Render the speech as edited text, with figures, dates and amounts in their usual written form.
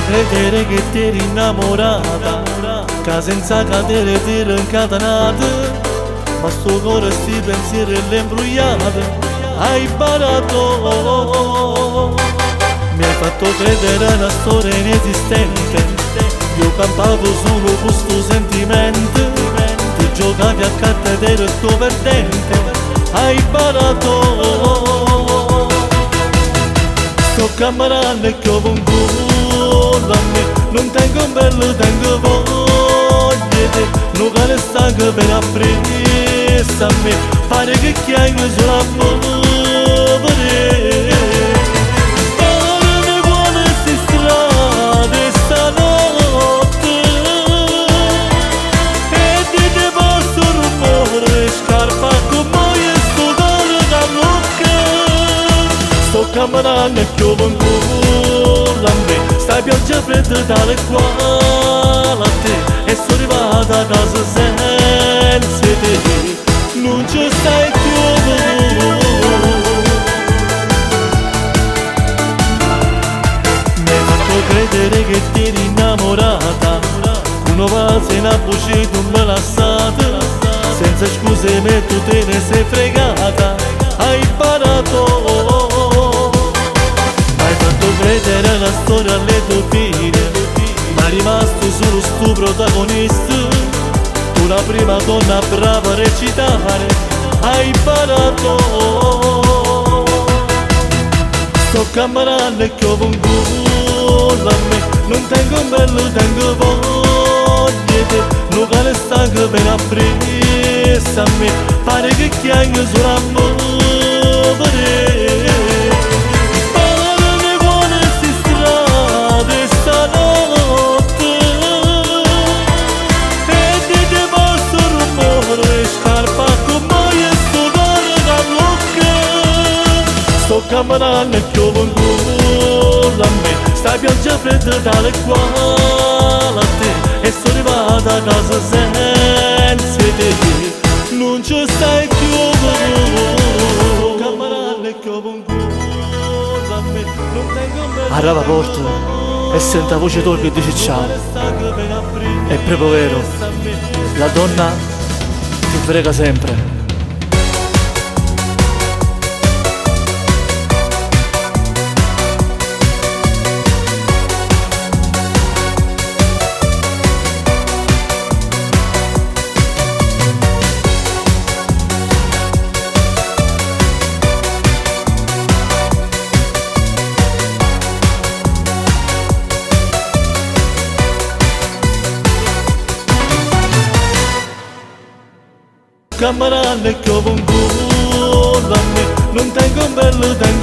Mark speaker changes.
Speaker 1: credere che ti eri innamorata, che senza cadere ti eri incatenata, ma sto cuore sti pensieri l'è imbrugliato, hai barato. Mi hai fatto credere a una storia inesistente, io campavo solo questo sentimento, tu giocavi a carte ed ero il tuo perdente, hai barato. Sto camminando e che ovunque a me, non tengo un bello, tengo voglia te, non cane stanco per appresso a me, pare che chiami sulla povere. Parami quale si strade stanotte, e di te passo rumore, scarpa con voi e sto cuore da bocca. Sto camminando e chiovo ancora a me, sta pioggia fredda tale quale a te, e sono arrivata a casa senza te, non ci stai più. Mi hai fatto credere che ti eri innamorata, una vase in abbucito non me l'ha stata, senza scuse me tu te ne sei fregata, hai barato. Credere la storia alle tue figlie, ma è rimasto solo sto protagonista, tu la prima donna brava a recitare, hai imparato. Sto camminando e che ovunque a me, non tengo un bello, tengo voglia te, non cane stanco ben appresso a me, pare che chiagno sull'amore. Sto camminando e chiovo ancora a me, sta pioggia fredda tale quale a te, e sono arrivata a casa senza te, non ci stai più. Sto camminando e chiovo ancora a me, non tengo un bello.
Speaker 2: Arriva la porta e sento la voce tua che dice ciao. È proprio vero, la donna ti frega sempre.
Speaker 1: Camminando e che ovunque a me, non tengo un bello, tengo